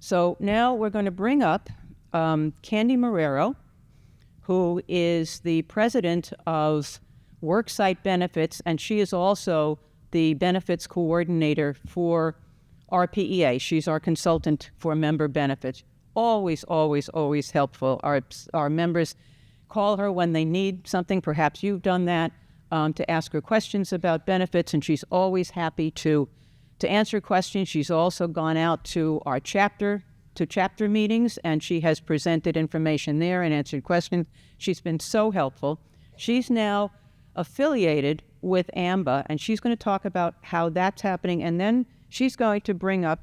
So now we're going to bring up Candy Marrero, who is the president of Worksite Benefits, and she is also the benefits coordinator for RPEA. She's our consultant for member benefits. Always, always, always helpful. Our members call her when they need something. Perhaps you've done that, to ask her questions about benefits, and she's always happy to answer questions. She's also gone out to our chapter meetings, and she has presented information there and answered questions. She's been so helpful. She's now affiliated with AMBA, and she's going to talk about how that's happening. And then she's going to bring up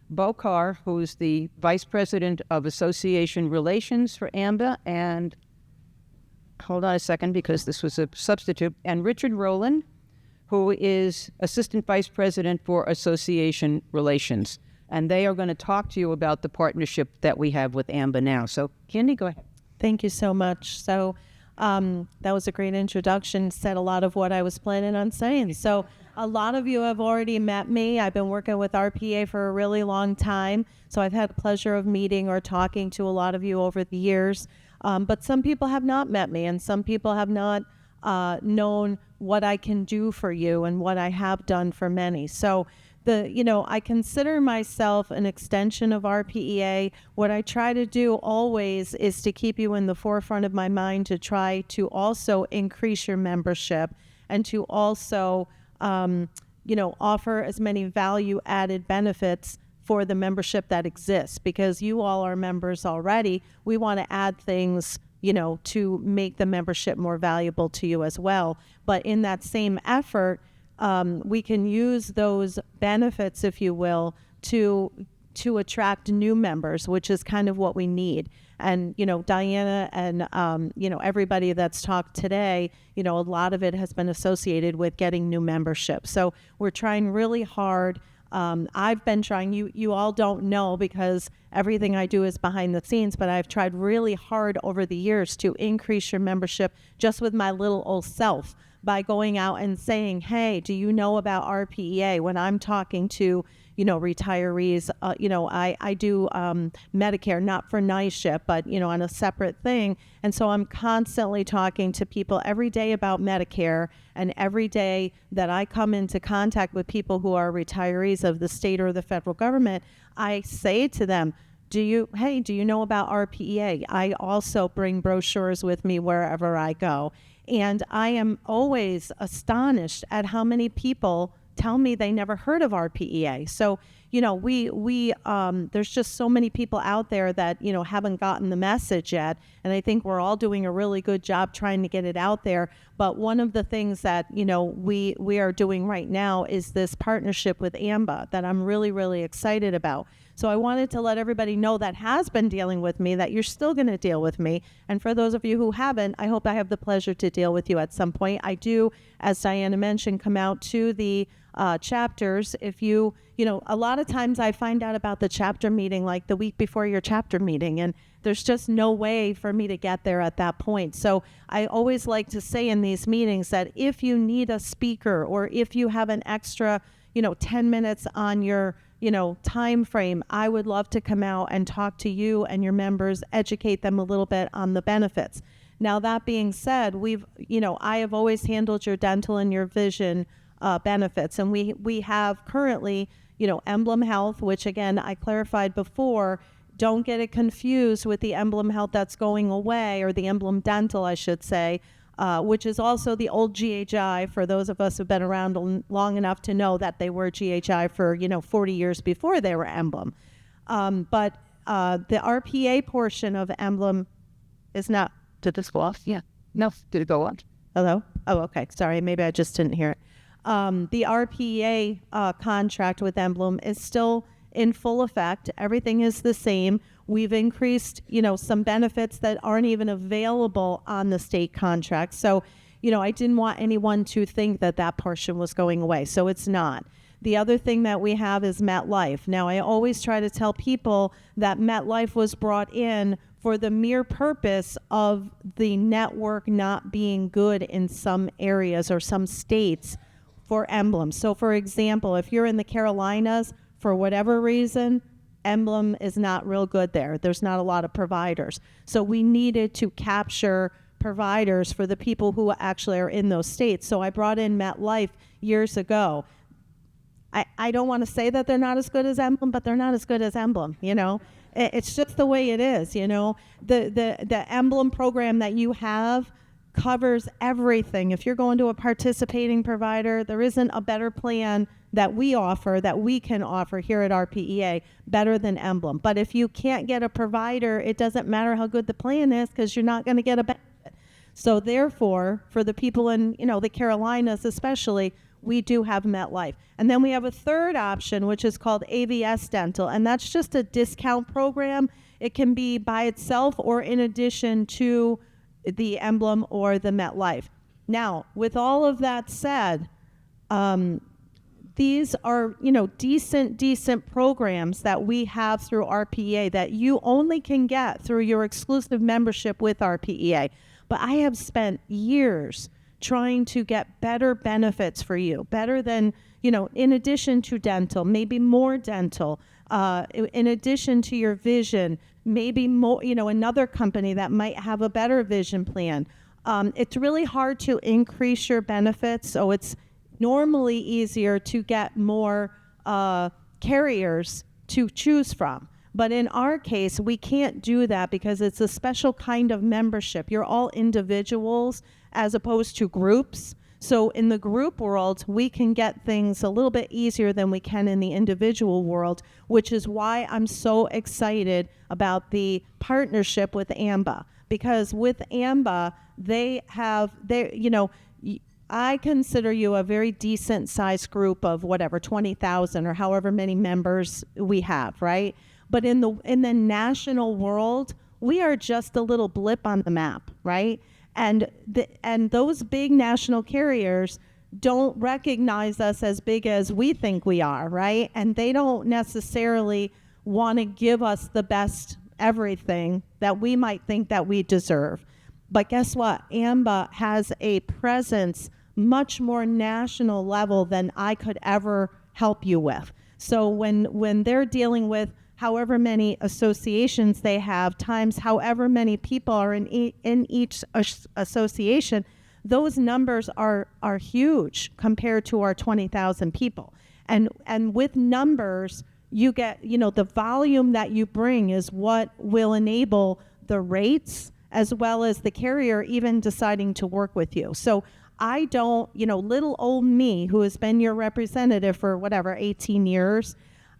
Bo Carr, who's the Vice President of Association Relations for AMBA, and hold on a second because this was a substitute, and Richard Rowland, who is Assistant Vice President for Association Relations. And they are going to talk to you about the partnership that we have with AMBA now. So, Candy, go ahead. Thank you so much. So that was a great introduction, said a lot of what I was planning on saying. So a lot of you have already met me. I've been working with RPA for a really long time. So I've had the pleasure of meeting or talking to a lot of you over the years. But some people have not met me, and some people have not known what I can do for you and what I have done for many. So I consider myself an extension of RPEA. What I try to do always is to keep you in the forefront of my mind, to try to also increase your membership and to also, offer as many value-added benefits for the membership that exists, because you all are members already. We want to add things, to make the membership more valuable to you as well. But in that same effort, we can use those benefits, if you will, to attract new members, which is kind of what we need. And, Diana and, everybody that's talked today, a lot of it has been associated with getting new membership. So we're trying really hard. I've been trying, you all don't know because everything I do is behind the scenes, but I've tried really hard over the years to increase your membership just with my little old self by going out and saying, hey, do you know about RPEA? When I'm talking to, retirees, I do Medicare, not for NYSHIP, but, on a separate thing. And so I'm constantly talking to people every day about Medicare, and every day that I come into contact with people who are retirees of the state or the federal government, I say to them, do you know about RPEA? I also bring brochures with me wherever I go. And I am always astonished at how many people tell me they never heard of RPEA. So, there's just so many people out there that, haven't gotten the message yet. And I think we're all doing a really good job trying to get it out there. But one of the things that, we are doing right now is this partnership with AMBA that I'm really, really excited about. So I wanted to let everybody know that has been dealing with me, that you're still going to deal with me. And for those of you who haven't, I hope I have the pleasure to deal with you at some point. I do, as Diana mentioned, come out to the chapters. If you, a lot of times I find out about the chapter meeting like the week before your chapter meeting, and there's just no way for me to get there at that point. So I always like to say in these meetings that if you need a speaker, or if you have an extra, 10 minutes on your time frame, I would love to come out and talk to you and your members, educate them a little bit on the benefits. Now, that being said, I have always handled your dental and your vision benefits, and we have currently, Emblem Health, which again, I clarified before, don't get it confused with the Emblem Health that's going away, or the Emblem Dental, I should say, which is also the old GHI, for those of us who've been around long enough to know that they were GHI for, 40 years before they were Emblem. But the RPA portion of Emblem is not... Did this go off? Yeah. No. Did it go on? Hello? Oh, okay. Sorry. Maybe I just didn't hear it. The RPA contract with Emblem is still in full effect. Everything is the same. We've increased, some benefits that aren't even available on the state contract. So, I didn't want anyone to think that portion was going away. So it's not. The other thing that we have is MetLife. Now, I always try to tell people that MetLife was brought in for the mere purpose of the network not being good in some areas or some states for Emblem. So, for example, if you're in the Carolinas, for whatever reason, Emblem is not real good there. There's not a lot of providers. So we needed to capture providers for the people who actually are in those states. So I brought in MetLife years ago. I don't want to say that they're not as good as Emblem, but they're not as good as Emblem, you know. It's just the way it is, you know. The Emblem program that you have covers everything. If you're going to a participating provider, there isn't a better plan that we offer, that we can offer here at RPEA, better than Emblem. But if you can't get a provider, it doesn't matter how good the plan is, because you're not going to get a benefit. So therefore, for the people in, you know, the Carolinas especially, we do have MetLife. And then we have a third option, which is called AVS Dental, and that's just a discount program. It can be by itself or in addition to the Emblem or the MetLife. Now, with all of that said, these are, you know, decent programs that we have through RPEA that you only can get through your exclusive membership with RPEA. But I have spent years trying to get better benefits for you, better than, you know, in addition to dental, maybe more dental, in addition to your vision, maybe more, you know, another company that might have a better vision plan. It's really hard to increase your benefits, so it's normally easier to get more carriers to choose from. But in our case, we can't do that because it's a special kind of membership. You're all individuals as opposed to groups. So in the group world, we can get things a little bit easier than we can in the individual world, which is why I'm so excited about the partnership with AMBA. Because with AMBA, you know, I consider you a very decent sized group of whatever, 20,000 or however many members we have, right? But in the national world, we are just a little blip on the map, right? And those big national carriers don't recognize us as big as we think we are, right? And they don't necessarily want to give us the best everything that we might think that we deserve. But guess what? AMBA has a presence much more national level than I could ever help you with. So when they're dealing with however many associations they have times however many people are in each association, those numbers are huge compared to our 20,000 people. And with numbers, you get, you know, the volume that you bring is what will enable the rates as well as the carrier even deciding to work with you. So I don't, you know, little old me who has been your representative for whatever, 18 years,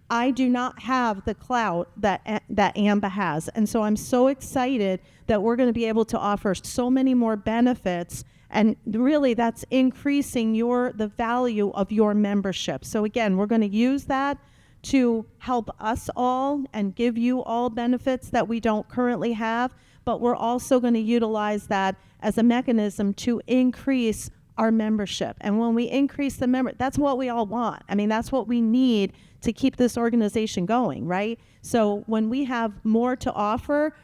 I do not have the clout that AMBA has. And so I'm so excited that we're going to be able to offer so many more benefits, and really that's increasing the value of your membership. So again, we're going to use that to help us all and give you all benefits that we don't currently have, but we're also going to utilize that as a mechanism to increase our membership. And when we increase the member, that's what we all want. I mean, that's what we need to keep this organization going, right? So when we have more to offer,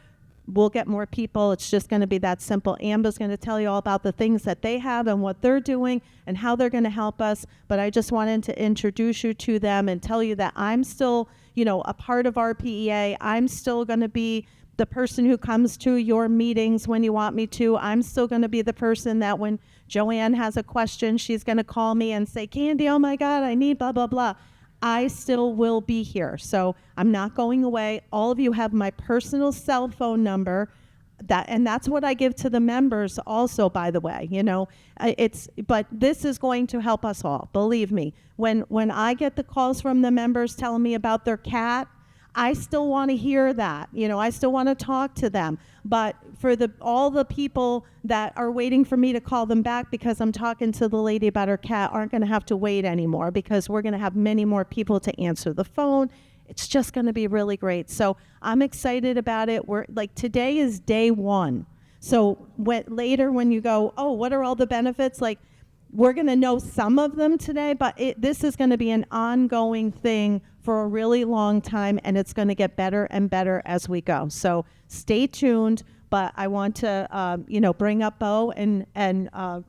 we'll get more people. It's just going to be that simple. AMBA's going to tell you all about the things that they have and what they're doing and how they're going to help us. But I just wanted to introduce you to them and tell you that I'm still, you know, a part of RPEA. I'm still going to be the person who comes to your meetings when you want me to. I'm still going to be the person that when Joanne has a question, she's going to call me and say, Candy, oh my God, I need blah, blah, blah. I still will be here. So I'm not going away. All of you have my personal cell phone number. And that's what I give to the members also, by the way, you know, but this is going to help us all. Believe me, when I get the calls from the members telling me about their cat, I still want to hear that. You know, I still want to talk to them. But for all the people that are waiting for me to call them back because I'm talking to the lady about her cat aren't going to have to wait anymore, because we're going to have many more people to answer the phone. It's just going to be really great. So I'm excited about it. We're like, today is day one. So later when you go, oh, what are all the benefits? Like, we're going to know some of them today, but this is going to be an ongoing thing for a really long time, and it's going to get better and better as we go. So stay tuned. But I want to, you know, bring up Bo and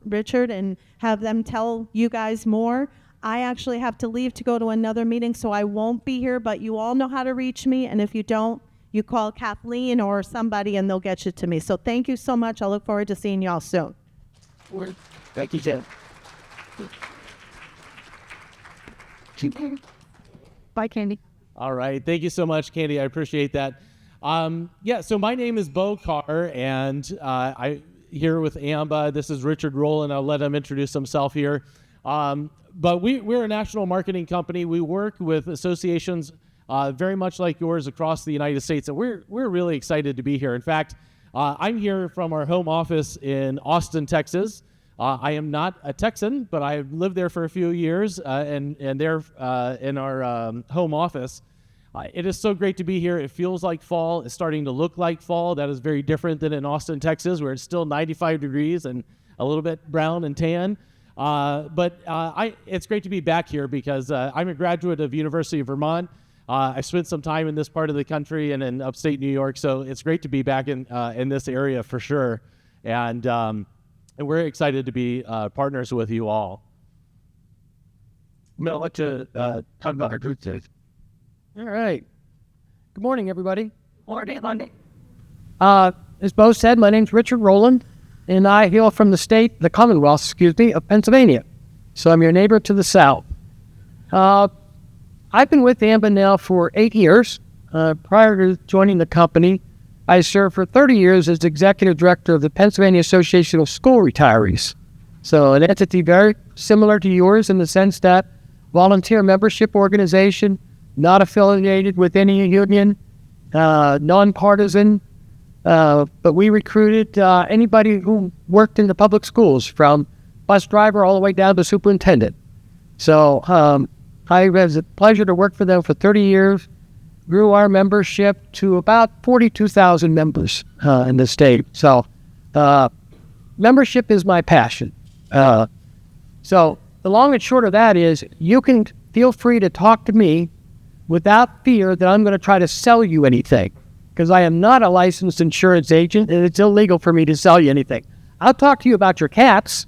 Richard and have them tell you guys more. I actually have to leave to go to another meeting, so I won't be here, but you all know how to reach me. And if you don't, you call Kathleen or somebody and they'll get you to me. So thank you so much. I look forward to seeing y'all soon. Thank you, Jen. Bye, Candy. All right. Thank you so much, Candy. I appreciate that. So my name is Bo Carr, and I here with AMBA. This is Richard Rowland. I'll let him introduce himself here. But we're a national marketing company. We work with associations very much like yours across the United States, and we're really excited to be here. In fact, I'm here from our home office in Austin, Texas. I am not a Texan, but I've lived there for a few years, and they're in our home office. It is so great to be here. It feels like fall. It's starting to look like fall. That is very different than in Austin, Texas, where it's still 95 degrees and a little bit brown and tan. It's great to be back here because I'm a graduate of University of Vermont. I spent some time in this part of the country and in upstate New York, so it's great to be back in this area for sure. And we're excited to be partners with you all. I'd like to talk about our group today. All right. Good morning, everybody. Monday. As Bo said, my name's Richard Rowland, and I hail from the Commonwealth, of Pennsylvania. So I'm your neighbor to the south. I've been with AMBA now for 8 years. Prior to joining the company, I served for 30 years as executive director of the Pennsylvania Association of School Retirees. So an entity very similar to yours in the sense that volunteer membership organization, not affiliated with any union, nonpartisan, but we recruited anybody who worked in the public schools, from bus driver all the way down to superintendent. So I had the pleasure to work for them for 30 years, grew our membership to about 42,000 members in the state. So membership is my passion. So the long and short of that is you can feel free to talk to me without fear that I'm going to try to sell you anything, because I am not a licensed insurance agent and it's illegal for me to sell you anything. I'll talk to you about your cats.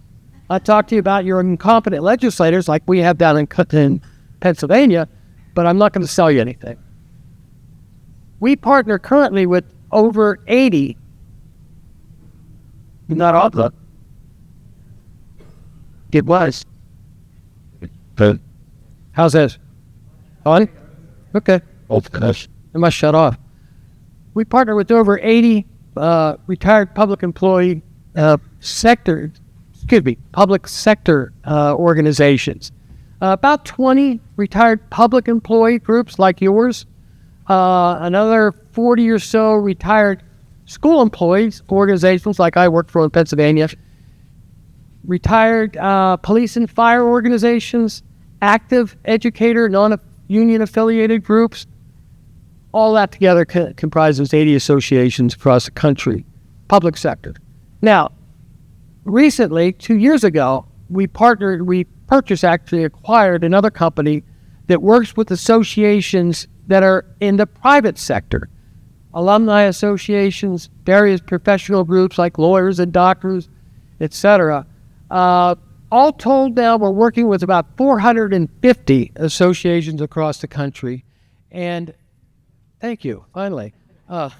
I'll talk to you about your incompetent legislators like we have down in Pennsylvania, but I'm not going to sell you anything. We partner currently with over 80. Not all of them. It was. But How's this? On? Okay. gosh. Am I shut off? We partner with over 80 retired public employee public sector organizations. About 20 retired public employee groups like yours. Another 40 or so retired school employees organizations like I work for in Pennsylvania. Retired police and fire organizations, active educator, non-union affiliated groups. All that together comprises 80 associations across the country, public sector. Now, recently, 2 years ago, we acquired another company that works with associations that are in the private sector. Alumni associations, various professional groups like lawyers and doctors, etc. All told now, we're working with about 450 associations across the country. And thank you, finally. I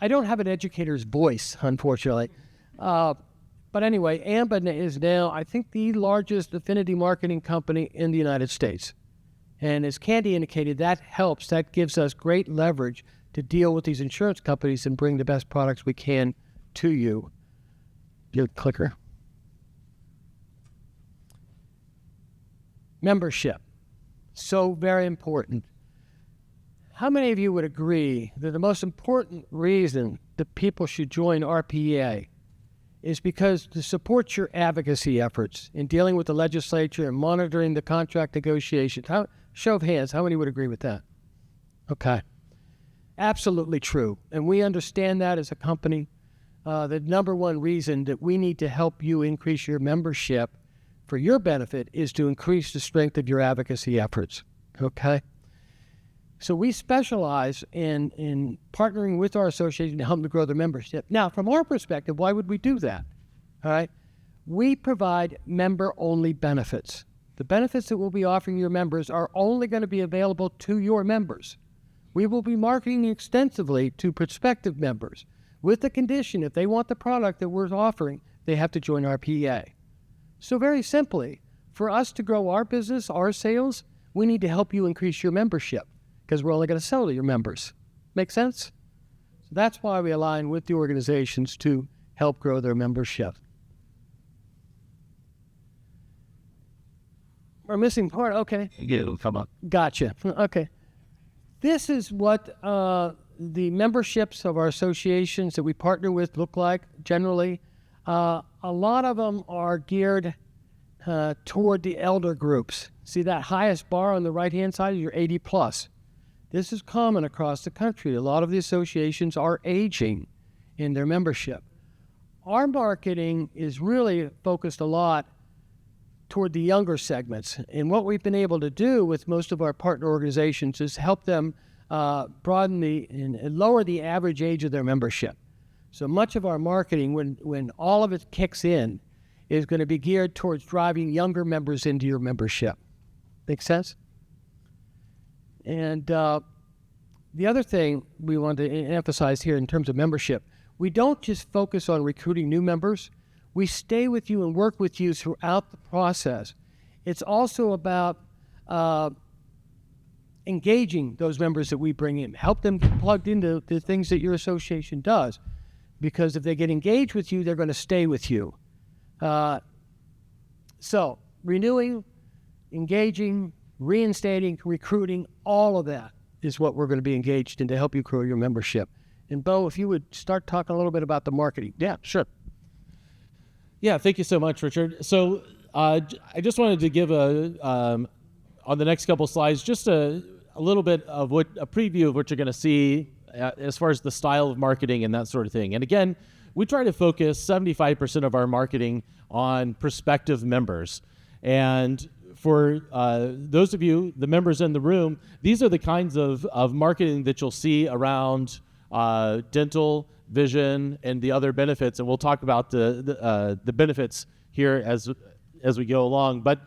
don't have an educator's voice, unfortunately. But anyway, AMBA is now, I think, the largest affinity marketing company in the United States. And as Candy indicated, that helps. That gives us great leverage to deal with these insurance companies and bring the best products we can to you. Your clicker. Membership. So very important. How many of you would agree that the most important reason that people should join RPA is because to support your advocacy efforts in dealing with the legislature and monitoring the contract negotiations? Show of hands, how many would agree with that? Okay. Absolutely true. And we understand that as a company. The number one reason that we need to help you increase your membership for your benefit is to increase the strength of your advocacy efforts. Okay? So we specialize in partnering with our association to help them grow their membership. Now, from our perspective, why would we do that? All right? We provide member-only benefits. The benefits that we'll be offering your members are only going to be available to your members. We will be marketing extensively to prospective members with the condition if they want the product that we're offering, they have to join our PA. So very simply, for us to grow our business, our sales, we need to help you increase your membership because we're only going to sell to your members. Make sense? So that's why we align with the organizations to help grow their membership. We're missing part. Okay. Yeah, it'll come up. Gotcha. Okay. This is what the memberships of our associations that we partner with look like generally. A lot of them are geared toward the elder groups. See that highest bar on the right-hand side? You're 80 plus. This is common across the country. A lot of the associations are aging in their membership. Our marketing is really focused a lot toward the younger segments. And what we've been able to do with most of our partner organizations is help them broaden and lower the average age of their membership. So much of our marketing, when all of it kicks in, is going to be geared towards driving younger members into your membership. Make sense? And the other thing we want to emphasize here in terms of membership, we don't just focus on recruiting new members. We stay with you and work with you throughout the process. It's also about engaging those members that we bring in, help them get plugged into the things that your association does. Because if they get engaged with you, they're going to stay with you. So renewing, engaging, reinstating, recruiting, all of that is what we're going to be engaged in to help you grow your membership. And Bo, if you would start talking a little bit about the marketing. Yeah, sure. Yeah, thank you so much, Richard. So I just wanted to give on the next couple slides, just a little bit of a preview of what you're going to see as far as the style of marketing and that sort of thing. And again, we try to focus 75% of our marketing on prospective members. And for those of you, the members in the room, these are the kinds of marketing that you'll see around dental, vision, and the other benefits. And we'll talk about the benefits here as we go along. But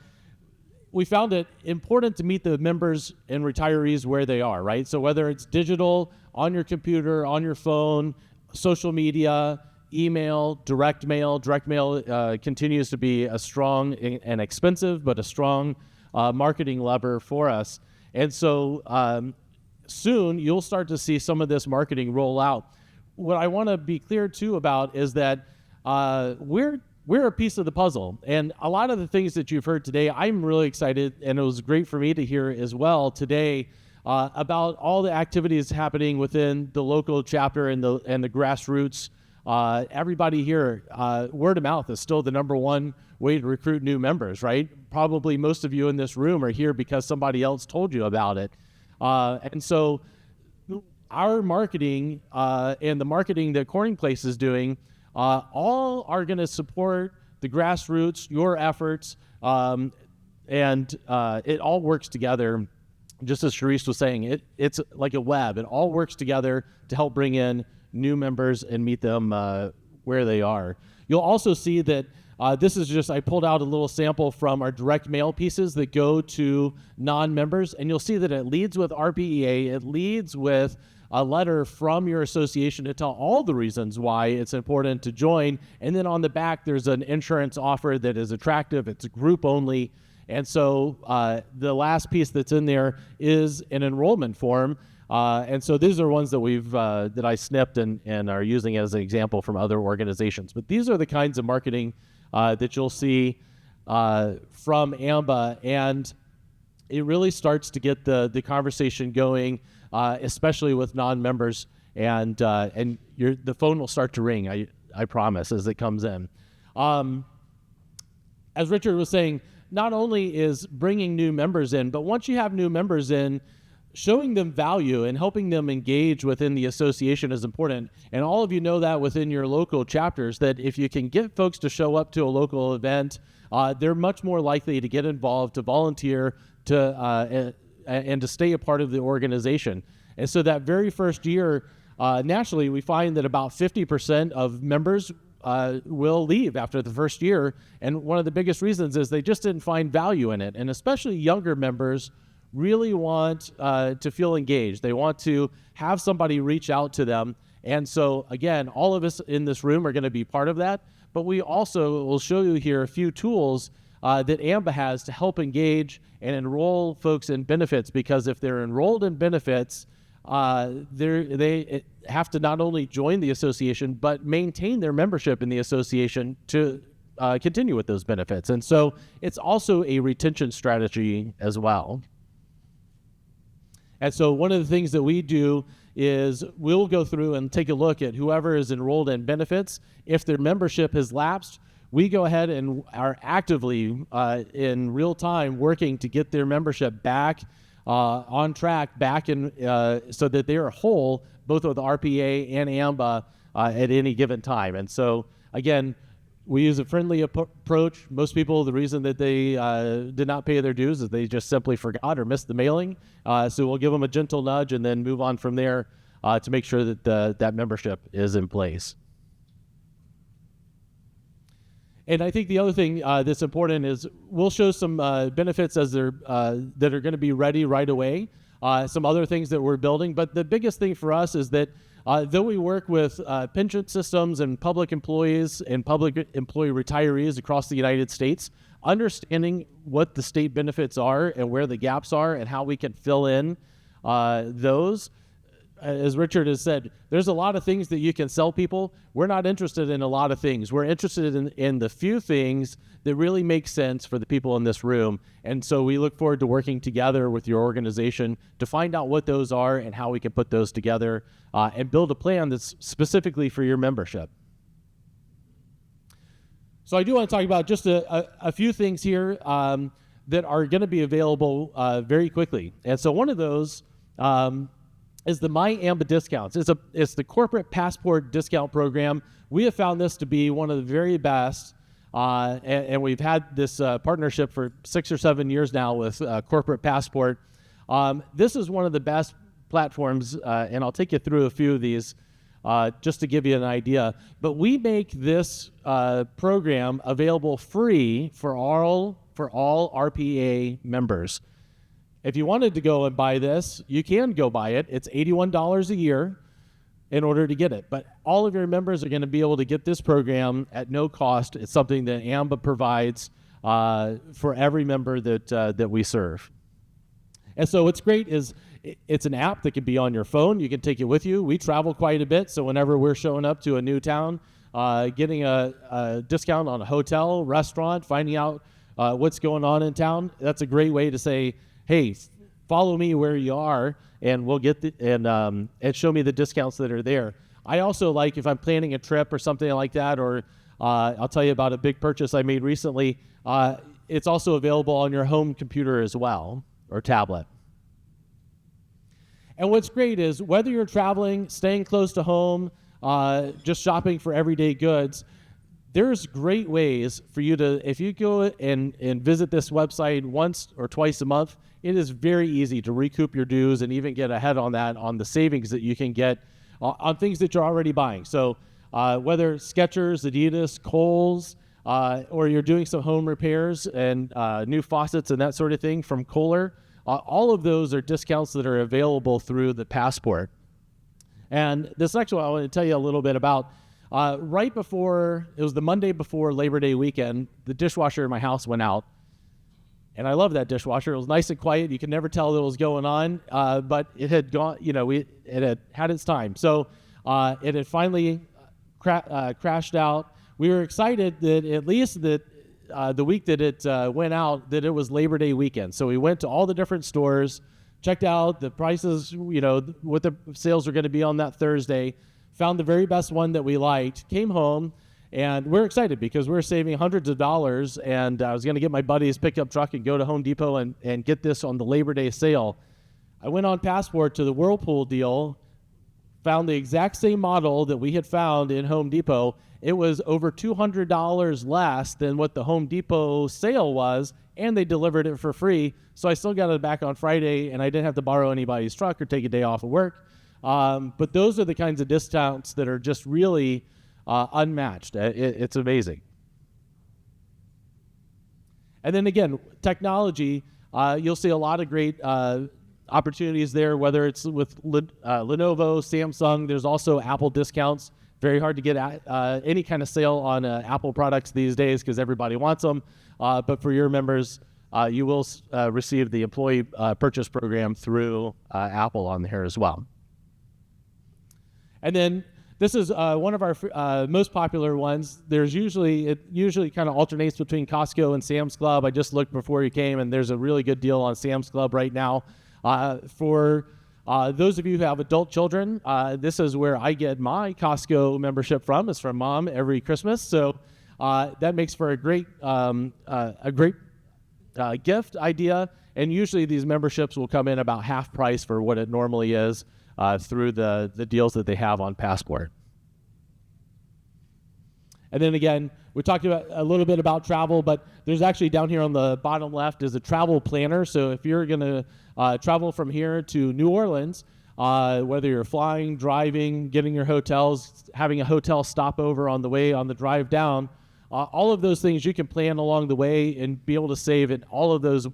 we found it important to meet the members and retirees where they are, right? So whether it's digital, on your computer, on your phone, social media, email, direct mail continues to be a strong and expensive, but a strong marketing lever for us. And so soon you'll start to see some of this marketing roll out. What I want to be clear too about is that we're a piece of the puzzle. And a lot of the things that you've heard today, I'm really excited, and it was great for me to hear as well today about all the activities happening within the local chapter and the grassroots. Everybody here, word of mouth is still the number one way to recruit new members, right? Probably most of you in this room are here because somebody else told you about it. And so our marketing and the marketing that Corning Place is doing all are going to support the grassroots, your efforts, and it all works together. Just as Sharice was saying, it's like a web. It all works together to help bring in new members and meet them where they are. You'll also see that this is just, I pulled out a little sample from our direct mail pieces that go to non-members, and you'll see that it leads with RPEA. It leads with a letter from your association to tell all the reasons why it's important to join. And then on the back, there's an insurance offer that is attractive. It's group only. And so the last piece that's in there is an enrollment form. And so these are ones that that I snipped and are using as an example from other organizations. But these are the kinds of marketing that you'll see from AMBA, and it really starts to get the conversation going, especially with non-members, and the phone will start to ring. I promise, as it comes in. As Richard was saying, not only is bringing new members in, but once you have new members in, showing them value and helping them engage within the association is important. And all of you know that within your local chapters, that if you can get folks to show up to a local event, they're much more likely to get involved, to volunteer, and to stay a part of the organization. And so that very first year, nationally, we find that about 50% of members will leave after the first year. And one of the biggest reasons is they just didn't find value in it. And especially younger members really want to feel engaged. They want to have somebody reach out to them. And so, again, all of us in this room are going to be part of that. But we also will show you here a few tools that AMBA has to help engage and enroll folks in benefits, because if they're enrolled in benefits, they have to not only join the association, but maintain their membership in the association to continue with those benefits. And so it's also a retention strategy as well. And so one of the things that we do is we'll go through and take a look at whoever is enrolled in benefits. If their membership has lapsed, we go ahead and are actively in real time working to get their membership back on track, back in so that they are whole, both with RPA and AMBA at any given time. And so, again, we use a friendly approach. Most people, the reason that they did not pay their dues is they just simply forgot or missed the mailing. So we'll give them a gentle nudge and then move on from there to make sure that that membership is in place. And I think the other thing that's important is we'll show some benefits as they're that are going to be ready right away. Some other things that we're building, but the biggest thing for us is that though we work with pension systems and public employees and public employee retirees across the United States, understanding what the state benefits are and where the gaps are and how we can fill in those. As Richard has said, there's a lot of things that you can sell people. We're not interested in a lot of things. We're interested in the few things that really make sense for the people in this room. And so we look forward to working together with your organization to find out what those are and how we can put those together and build a plan that's specifically for your membership. So I do want to talk about just a few things here that are going to be available very quickly. And so one of those is the My AMBA discounts. It's the corporate passport discount program. We have found this to be one of the very best, and we've had this partnership for 6 or 7 years now with corporate passport. This is one of the best platforms, and I'll take you through a few of these just to give you an idea. But we make this program available free for all RPA members. If you wanted to go and buy this, you can go buy it. It's $81 a year in order to get it. But all of your members are going to be able to get this program at no cost. It's something that AMBA provides for every member that we serve. And so what's great is it's an app that can be on your phone. You can take it with you. We travel quite a bit, so whenever we're showing up to a new town, getting a discount on a hotel, restaurant, finding out what's going on in town, that's a great way to say, hey, follow me where you are, and we'll get and show me the discounts that are there. I also like if I'm planning a trip or something like that, or I'll tell you about a big purchase I made recently. It's also available on your home computer as well, or tablet. And what's great is whether you're traveling, staying close to home, just shopping for everyday goods, there's great ways for you to, if you go and visit this website once or twice a month, it is very easy to recoup your dues and even get ahead on that, on the savings that you can get on things that you're already buying. So whether Skechers, Adidas, Kohl's, or you're doing some home repairs and new faucets and that sort of thing from Kohler, all of those are discounts that are available through the Passport. And this next one I want to tell you a little bit about. Right before, it was the Monday before Labor Day weekend, the dishwasher in my house went out. And I love that dishwasher. It was nice and quiet. You could never tell what was going on, but it had gone, it had its time. So it had finally crashed out. We were excited that at least that the week that it went out, that it was Labor Day weekend. So we went to all the different stores, checked out the prices, what the sales were going to be on that Thursday, found the very best one that we liked, came home, and we're excited because we're saving hundreds of dollars, and I was going to get my buddy's pickup truck and go to Home Depot and get this on the Labor Day sale. I went on Passport to the Whirlpool deal, found the exact same model that we had found in Home Depot. It was over $200 less than what the Home Depot sale was, and they delivered it for free. So I still got it back on Friday, and I didn't have to borrow anybody's truck or take a day off of work. But those are the kinds of discounts that are just really unmatched. It's amazing. And then again, technology, you'll see a lot of great opportunities there, whether it's with Lenovo, Samsung. There's also Apple discounts. Very hard to get any kind of sale on Apple products these days because everybody wants them. But for your members, you will receive the employee purchase program through Apple on here as well. And then this is one of our most popular ones. It usually kind of alternates between Costco and Sam's Club. I just looked before you came, and there's a really good deal on Sam's Club right now. For those of you who have adult children, this is where I get my Costco membership from. It's from Mom every Christmas. So that makes for a great gift idea. And usually these memberships will come in about half price for what it normally is through the deals that they have on Passport. And then again, we talked about a little bit about travel, but there's actually down here on the bottom left is a travel planner. So if you're going to travel from here to New Orleans, whether you're flying, driving, getting your hotels, having a hotel stopover on the way on the drive down, all of those things you can plan along the way and be able to save in all of those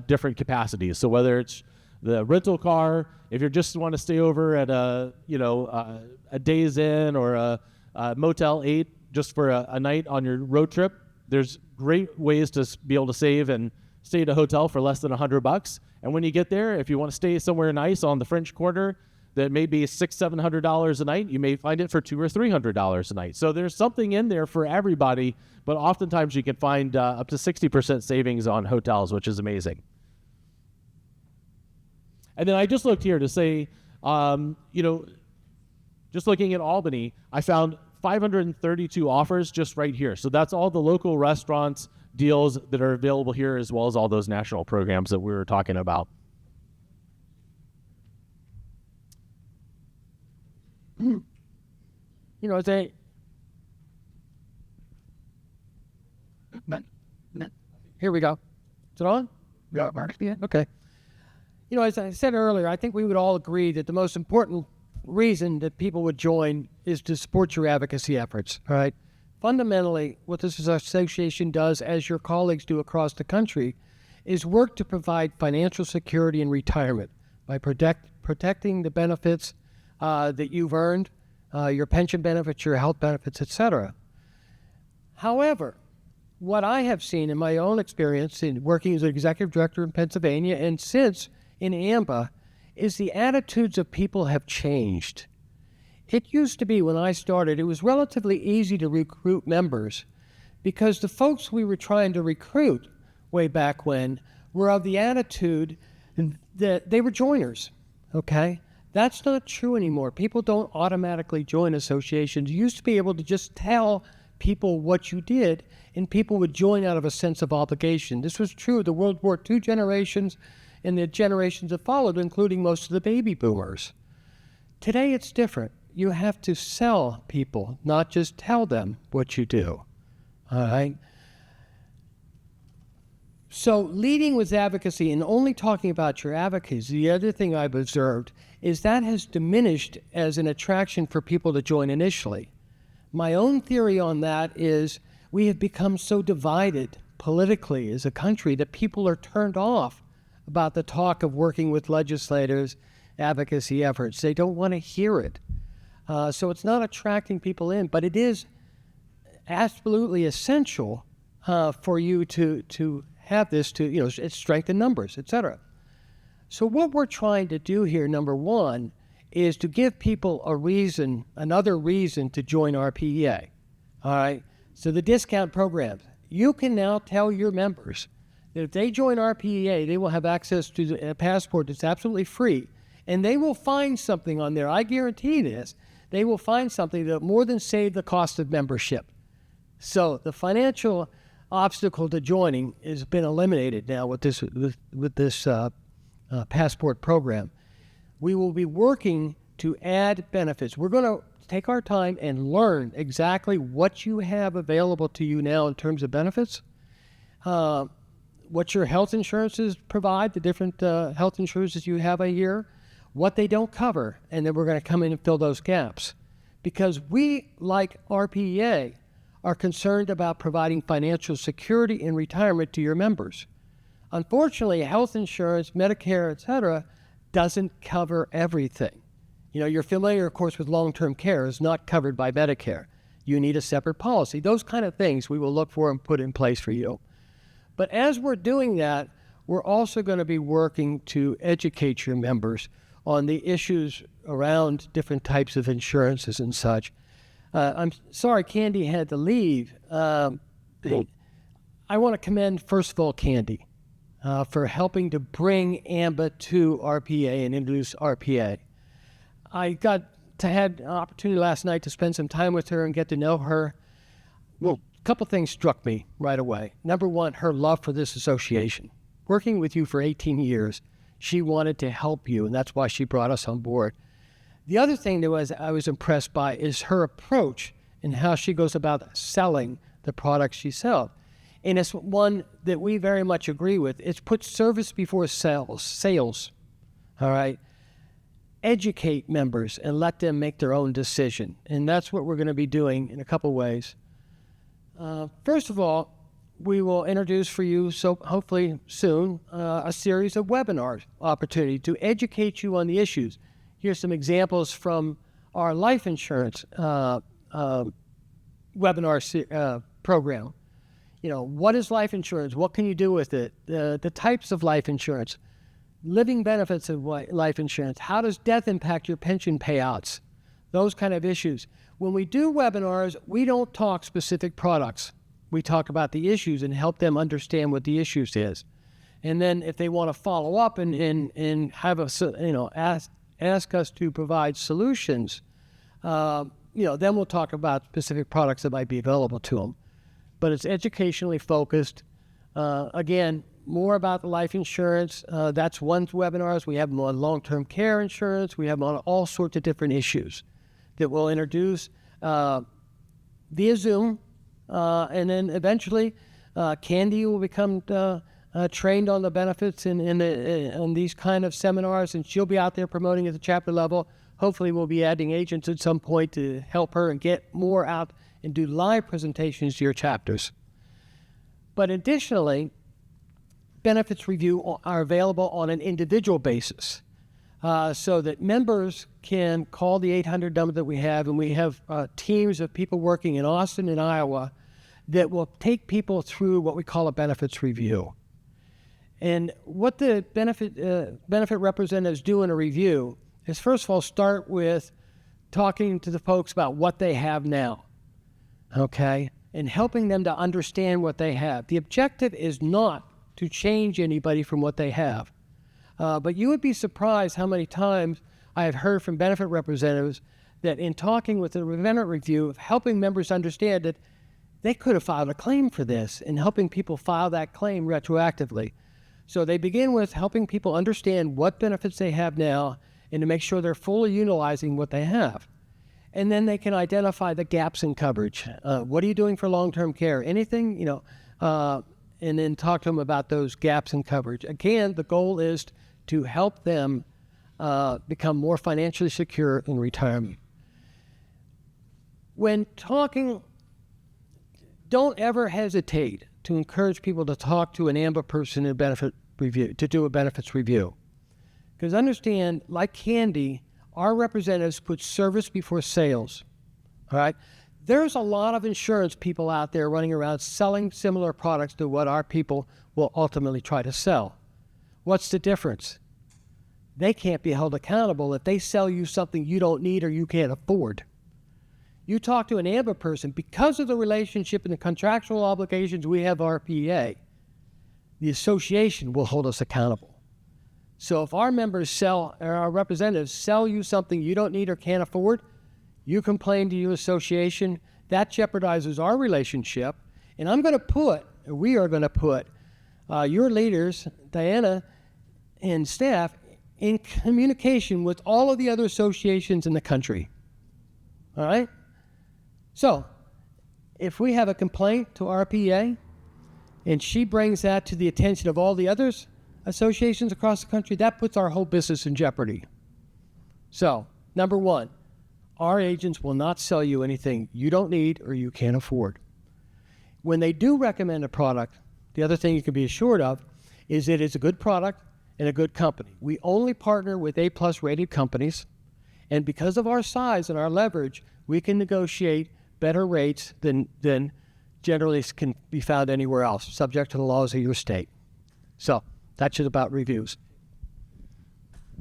different capacities. So whether it's the rental car, if you just want to stay over at a Days Inn or a Motel 8 just for a night on your road trip, there's great ways to be able to save and stay at a hotel for less than $100. And when you get there, if you want to stay somewhere nice on the French Quarter that may be $600-700 a night, you may find it for $200 or $300 a night. So there's something in there for everybody, but oftentimes you can find up to 60% savings on hotels, which is amazing. And then I just looked here to say, just looking at Albany, I found 532 offers just right here. So that's all the local restaurants deals that are available here, as well as all those national programs that we were talking about. Here we go. Is it on? Yeah, Mark. Yeah. Okay. As I said earlier, I think we would all agree that the most important reason that people would join is to support your advocacy efforts. All right. Fundamentally, what this association does, as your colleagues do across the country, is work to provide financial security in retirement by protecting the benefits that you've earned, your pension benefits, your health benefits, etc. However, what I have seen in my own experience in working as an executive director in Pennsylvania and since in AMBA is the attitudes of people have changed. It used to be when I started, it was relatively easy to recruit members because the folks we were trying to recruit way back when were of the attitude that they were joiners, okay? That's not true anymore. People don't automatically join associations. You used to be able to just tell people what you did, and people would join out of a sense of obligation. This was true of the World War II generations and the generations that followed, including most of the baby boomers. Today, it's different. You have to sell people, not just tell them what you do, all right? So leading with advocacy and only talking about your advocacy, the other thing I've observed is that has diminished as an attraction for people to join initially. My own theory on that is we have become so divided politically as a country that people are turned off about the talk of working with legislators, advocacy efforts. They don't want to hear it. So it's not attracting people in, but it is absolutely essential for you to have this it's strength in numbers, etc. So what we're trying to do here, number one, is to give people another reason to join RPEA. All right. So the discount programs, you can now tell your members that if they join RPEA, they will have access to a passport that's absolutely free, and they will find something on there. I guarantee this. They will find something that more than save the cost of membership. So the financial obstacle to joining has been eliminated now with this passport program. We will be working to add benefits. We're going to take our time and learn exactly what you have available to you now in terms of benefits, what your health insurances provide, the different health insurances you have a year, what they don't cover, and then we're going to come in and fill those gaps. because we, like RPEA, are concerned about providing financial security in retirement to your members. Unfortunately, health insurance, Medicare, etc., doesn't cover everything. You know, you're familiar, of course, with long-term care is not covered by Medicare. You need a separate policy. Those kind of things we will look for and put in place for you. But as we're doing that, we're also going to be working to educate your members on the issues around different types of insurances and such. I'm sorry Candy had to leave. I want to commend, first of all, Candy for helping to bring AMBA to RPA and introduce RPA. I had an opportunity last night to spend some time with her and get to know her. Well, a couple things struck me right away. Number one, her love for this association. Working with you for 18 years, she wanted to help you, and that's why she brought us on board. The other thing that I was impressed by is her approach and how she goes about selling the products she sells. And it's one that we very much agree with. It's put service before sales, all right? Educate members and let them make their own decision. And that's what we're going to be doing in a couple ways. First of all, we will introduce for you, so hopefully soon, a series of webinar opportunity to educate you on the issues. Here's some examples from our life insurance webinar program. You know, what is life insurance? What can you do with it? The types of life insurance, living benefits of life insurance. How does death impact your pension payouts? Those kind of issues. When we do webinars, we don't talk specific products. We talk about the issues and help them understand what the issues is. And then if they want to follow up and have ask us to provide solutions, then we'll talk about specific products that might be available to them. But it's educationally focused. Again, more about the life insurance. That's one webinars. We have them on long-term care insurance. We have them on all sorts of different issues that we'll introduce via Zoom. And then eventually, Candy will become trained on the benefits in these kind of seminars, and she'll be out there promoting at the chapter level. Hopefully, we'll be adding agents at some point to help her and get more out and do live presentations to your chapters. But additionally, benefits review are available on an individual basis, so that members can call the 800 number that we have, and we have teams of people working in Austin and Iowa that will take people through what we call a benefits review. And what the benefit representatives do in a review is, first of all, start with talking to the folks about what they have now, okay, and helping them to understand what they have. The objective is not to change anybody from what they have. But you would be surprised how many times I have heard from benefit representatives that in talking with the benefit review, of helping members understand that they could have filed a claim for this and helping people file that claim retroactively. So they begin with helping people understand what benefits they have now and to make sure they're fully utilizing what they have. And then they can identify the gaps in coverage. What are you doing for long-term care? Anything, and then talk to them about those gaps in coverage. Again, the goal is to help them become more financially secure in retirement. When talking, don't ever hesitate to encourage people to talk to an AMBA person in benefit review, to do a benefits review. Because understand, like Candy, our representatives put service before sales, all right? There's a lot of insurance people out there running around selling similar products to what our people will ultimately try to sell. What's the difference? They can't be held accountable if they sell you something you don't need or you can't afford. You talk to an AMBA person, because of the relationship and the contractual obligations we have RPA, the association will hold us accountable. So if our members or our representatives sell you something you don't need or can't afford, you complain to your association, that jeopardizes our relationship. And we are going to put your leaders, Diana and staff, in communication with all of the other associations in the country. All right? So if we have a complaint to RPA and she brings that to the attention of all the others associations across the country, that puts our whole business in jeopardy. So, number one, our agents will not sell you anything you don't need or you can't afford. When they do recommend a product, the other thing you can be assured of is that it's a good product and a good company. We only partner with A-plus rated companies, and because of our size and our leverage, we can negotiate better rates than generally can be found anywhere else, subject to the laws of your state. So that's just about reviews.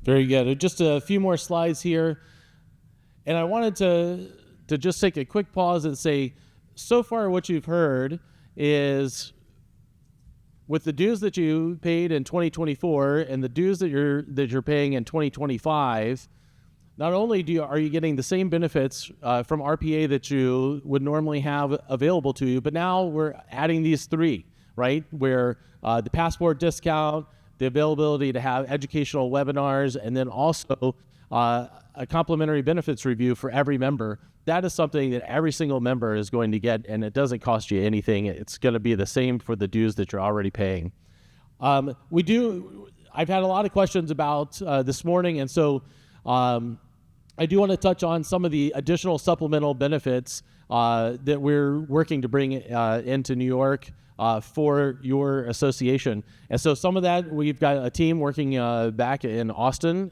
Very good. Just a few more slides here. And I wanted to just take a quick pause and say, so far what you've heard is with the dues that you paid in 2024 and the dues that you're paying in 2025, not only are you getting the same benefits from RPA that you would normally have available to you, but now we're adding these three, right? Where the passport discount, the availability to have educational webinars, and then also a complimentary benefits review for every member. That is something that every single member is going to get, and it doesn't cost you anything. It's going to be the same for the dues that you're already paying. I've had a lot of questions about this morning, and so I do want to touch on some of the additional supplemental benefits that we're working to bring into New York for your association. And so some of that, we've got a team working back in Austin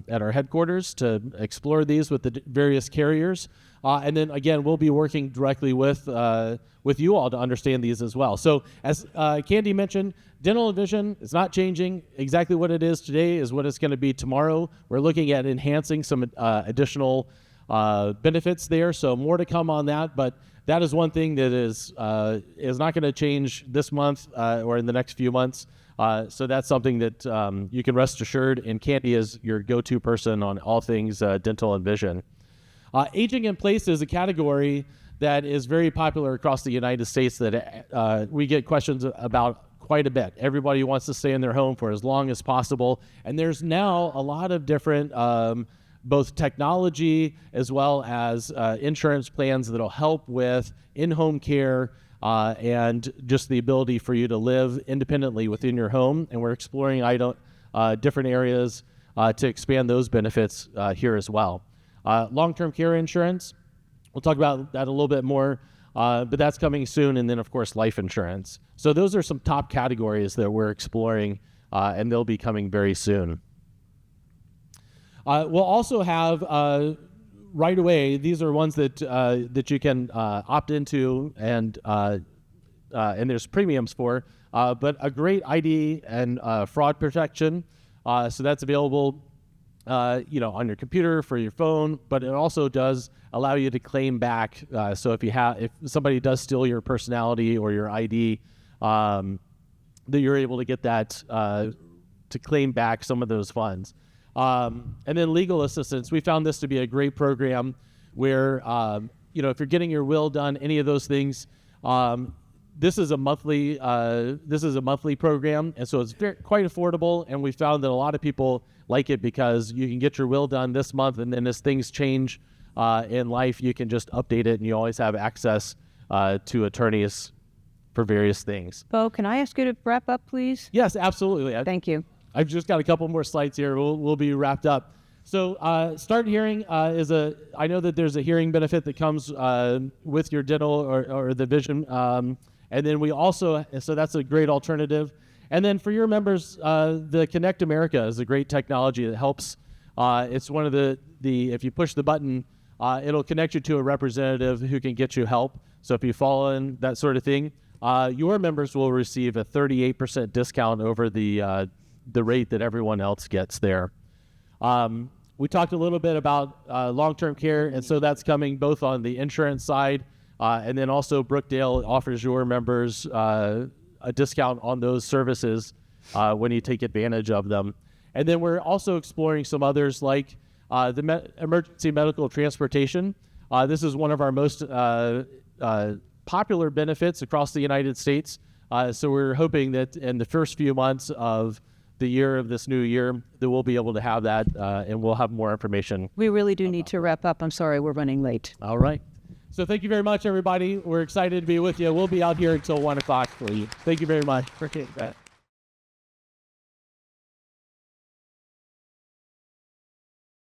at our headquarters to explore these with the various carriers. And then again, we'll be working directly with you all to understand these as well. So as Candy mentioned, dental and vision is not changing. Exactly what it is today is what it's going to be tomorrow. We're looking at enhancing some additional benefits there. So more to come on that, but that is one thing that is not going to change this month or in the next few months. So that's something that you can rest assured, and Candy is your go-to person on all things dental and vision. Aging in place is a category that is very popular across the United States that we get questions about quite a bit. Everybody wants to stay in their home for as long as possible, and there's now a lot of different both technology as well as insurance plans that'll help with in-home care and just the ability for you to live independently within your home. And we're exploring different areas to expand those benefits here as well. Long-term care insurance, we'll talk about that a little bit more, but that's coming soon. And then, of course, life insurance. So those are some top categories that we're exploring, and they'll be coming very soon. We'll also have right away. These are ones that you can opt into, and there's premiums for. But a great ID and fraud protection. So that's available, on your computer for your phone. But it also does allow you to claim back. So if somebody does steal your personality or your ID, that you're able to get that to claim back some of those funds. And then legal assistance. We found this to be a great program where, if you're getting your will done, any of those things, this is a monthly program, and so it's quite affordable. And we found that a lot of people like it because you can get your will done this month, and then as things change in life, you can just update it, and you always have access to attorneys for various things. Bo, can I ask you to wrap up, please? Yes, absolutely. Thank you. I've just got a couple more slides here. We'll be wrapped up. So Start Hearing I know that there's a hearing benefit that comes with your dental or the vision. And then we also, so that's a great alternative. And then for your members, the Connect America is a great technology that helps. It's one of if you push the button, it'll connect you to a representative who can get you help. So if you fall in that sort of thing, your members will receive a 38% discount over the rate that everyone else gets there. We talked a little bit about long-term care, and so that's coming both on the insurance side, and then also Brookdale offers your members a discount on those services when you take advantage of them. And then we're also exploring some others like the emergency medical transportation. This is one of our most popular benefits across the United States. So we're hoping that in the first few months of the year of this new year, that we'll be able to have that, and we'll have more information. We really do need to wrap up. I'm sorry, we're running late. All right. So thank you very much, everybody. We're excited to be with you. We'll be out here until 1 o'clock for you. Thank you very much. Appreciate that.